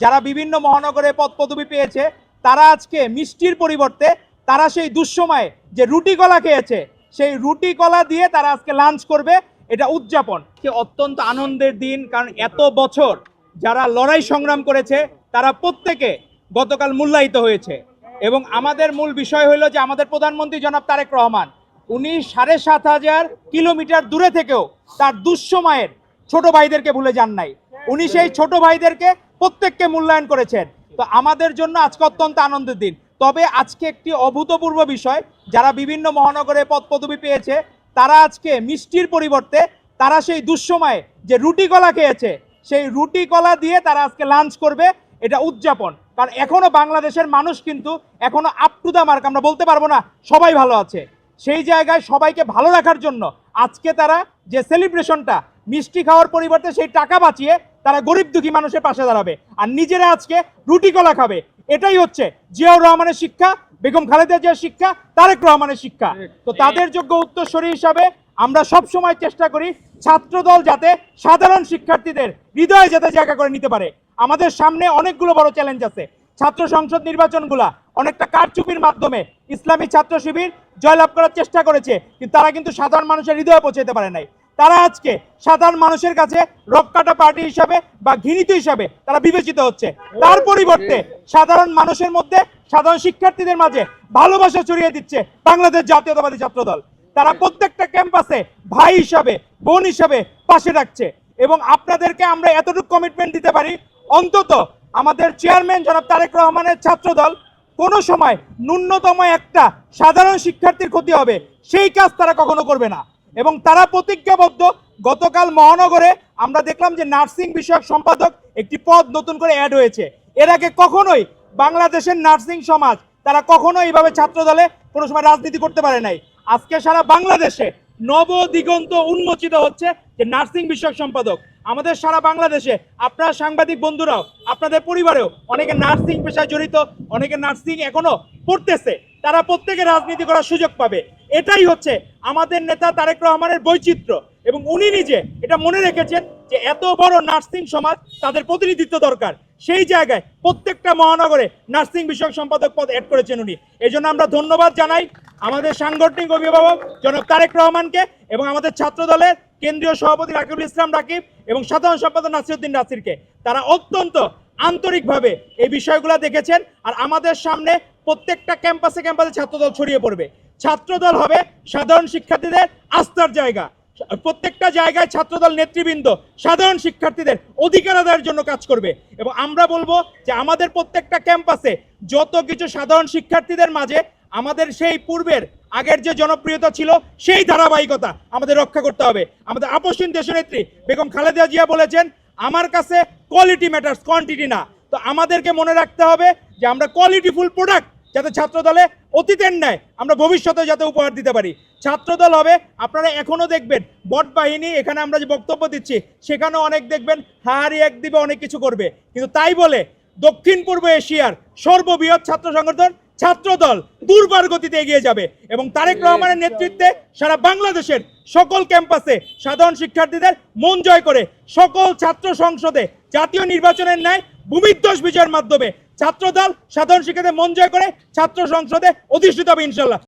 যারা বিভিন্ন মহানগরে পদ পদবি পেয়েছে তারা আজকে মিষ্টির পরিবর্তে তারা সেই দুঃসময়ে যে রুটি কলা খেয়েছে সেই রুটি কলা দিয়ে তারা আজকে লাঞ্চ করবে। এটা উদযাপন অত্যন্ত আনন্দের দিন, কারণ এত বছর যারা লড়াই সংগ্রাম করেছে তারা প্রত্যেকে গতকাল মূল্যায়িত হয়েছে। এবং আমাদের মূল বিষয় হলো যে আমাদের প্রধানমন্ত্রী জনাব তারেক রহমান উনি ৭,৫০০ কিলোমিটার দূরে থেকেও তার দুঃসময়ের ছোট ভাইদেরকে ভুলে যান নাই। উনি সেই ছোট ভাইদেরকে প্রত্যেককে মূল্যায়ন করেছেন। তো আমাদের জন্য আজকে অত্যন্ত আনন্দের দিন। তবে আজকে একটি অভূতপূর্ব বিষয়, যারা বিভিন্ন মহানগরে পদ পদবি পেয়েছে তারা আজকে মিষ্টির পরিবর্তে তারা সেই দুঃসময়ে যে রুটি কলা খেয়েছে সেই রুটি কলা দিয়ে তারা আজকে লাঞ্চ করবে। এটা উদযাপন, কারণ এখনো বাংলাদেশের মানুষ কিন্তু এখনো আপ টু দ্য মার্ক, আমরা বলতে পারবো না সবাই ভালো আছে। সেই জায়গায় সবাইকে ভালো রাখার জন্য আজকে তারা যে সেলিব্রেশনটা, মিষ্টি খাওয়ার পরিবর্তে সেই টাকা বাঁচিয়ে তারা গরিব দুঃখী মানুষের পাশে দাঁড়াবে আর নিজেরা আজকে রুটি কলা খাবে। এটাই হচ্ছে জিয়াউর রহমানের শিক্ষা, বেগম খালেদা জিয়ার শিক্ষা, তারেক রহমানের শিক্ষা। তো তাদের যোগ্য উত্তরসূরি হিসাবে আমরা সব সময় চেষ্টা করি ছাত্রদল যাতে সাধারণ শিক্ষার্থীদের হৃদয়ে যাতে জায়গা করে নিতে পারে। আমাদের সামনে অনেকগুলো বড় চ্যালেঞ্জ আছে। ছাত্র সংসদ নির্বাচনগুলা অনেকটা কারচুপির মাধ্যমে ইসলামী ছাত্র শিবির জয়লাভ করার চেষ্টা করেছে, কিন্তু তারা কিন্তু সাধারণ মানুষের হৃদয়ে পৌঁছাতে পারে নাই। তারা আজকে সাধারণ মানুষের কাছে রক্কাটা পার্টি হিসাবে বা ঘৃণিত হিসাবে তারা বিবেচিত হচ্ছে। তার পরিবর্তে সাধারণ মানুষের মধ্যে, সাধারণ শিক্ষার্থীদের মাঝে ভালোবাসা ছড়িয়ে দিচ্ছে বাংলাদেশ জাতীয়তাবাদী ছাত্রদল। তারা প্রত্যেকটা ক্যাম্পাসে ভাই হিসাবে, বোন হিসাবে পাশে রাখছে। এবং আপনাদেরকে আমরা এতটুকু কমিটমেন্ট দিতে পারি, অন্তত আমাদের চেয়ারম্যান জনাব তারেক রহমানের ছাত্রদল কোনো সময় ন্যূনতম একটা সাধারণ শিক্ষার্থীর ক্ষতি হবে সেই কাজ তারা কখনো করবে না। এবং তারা প্রতিজ্ঞাবদ্ধ। গতকাল মহানগরে আমরা দেখলাম যে নার্সিং বিষয়ক সম্পাদক একটি পদ নতুন করে অ্যাড হয়েছে। এর আগে কখনোই বাংলাদেশের নার্সিং সমাজ তারা কখনো এইভাবে ছাত্রদলে কোনো সময় রাজনীতি করতে পারে নাই। আজকে সারা বাংলাদেশে নব দিগন্ত উন্মোচিত হচ্ছে যে নার্সিং বিষয়ক সম্পাদক। আমাদের সারা বাংলাদেশে আপনারা সাংবাদিক বন্ধুরাও, আপনাদের পরিবারেও অনেকে নার্সিং পেশায় জড়িত, অনেকে নার্সিং এখনো পড়তেছে, তারা প্রত্যেকে রাজনীতি করার সুযোগ পাবে। এটাই হচ্ছে আমাদের নেতা তারেক রহমানের বৈচিত্র্য। এবং উনি নিজে এটা মনে রেখেছেন যে এত বড় নার্সিং সমাজ, তাদের প্রতিনিধিত্ব দরকার। সেই জায়গায় প্রত্যেকটা মহানগরে নার্সিং বিষয়ক সম্পাদক পদ অ্যাড করেছেন উনি। এই জন্য আমরা ধন্যবাদ জানাই আমাদের সাংগঠনিক অভিভাবক জনাব তারেক রহমানকে এবং আমাদের ছাত্র দলের কেন্দ্রীয় সভাপতি রাকিবুল ইসলাম রাকিব এবং সাধারণ সম্পাদক নাসিরউদ্দিন নাসিরকে। তারা অত্যন্ত আন্তরিকভাবে এই বিষয়গুলো দেখেছেন। আর আমাদের সামনে প্রত্যেকটা ক্যাম্পাসে ক্যাম্পাসে ছাত্রদল ছড়িয়ে পড়বে। ছাত্রদল হবে সাধারণ শিক্ষার্থীদের আস্থার জায়গা। প্রত্যেকটা জায়গায় ছাত্রদল নেতৃবৃন্দ সাধারণ শিক্ষার্থীদের অধিকার আদায়ের জন্য কাজ করবে। এবং আমরা বলবো যে আমাদের প্রত্যেকটা ক্যাম্পাসে যত কিছু সাধারণ শিক্ষার্থীদের মাঝে আমাদের সেই পূর্বের আগের যে জনপ্রিয়তা ছিল সেই ধারাবাহিকতা আমাদের রক্ষা করতে হবে। আমাদের আপসহীন দেশনেত্রী বেগম খালেদা জিয়া বলেছেন, আমার কাছে কোয়ালিটি ম্যাটার্স, কোয়ান্টিটি না। তো আমাদেরকে মনে রাখতে হবে যে আমরা কোয়ালিটিফুল প্রোডাক্ট যাতে ছাত্রদলে অতীতের ন্যায় আমরা ভবিষ্যতে যাতে উপহার দিতে পারি। ছাত্রদল হবে, আপনারা এখনো দেখবেন বট বাহিনী, এখানে আমরা যে বক্তব্য দিচ্ছি সেখানেও অনেক দেখবেন হাহারি এক দিবে অনেক কিছু করবে, কিন্তু তাই বলে দক্ষিণ পূর্ব এশিয়ার সর্ববৃহৎ ছাত্র সংগঠন ছাত্রদল দুর্বার গতিতে এগিয়ে যাবে। এবং তারেক রহমানের নেতৃত্বে সারা বাংলাদেশের সকল ক্যাম্পাসে সাধারণ শিক্ষার্থীদের মন জয় করে সকল ছাত্র সংসদে জাতীয় নির্বাচনের ন্যায় ভূমিধ্বস বিজয়ের মাধ্যমে ছাত্রদল সাধারণ শিক্ষার্থীদের মন জয় করে ছাত্র সংসদে অধিষ্ঠিত হবে ইনশাল্লাহ।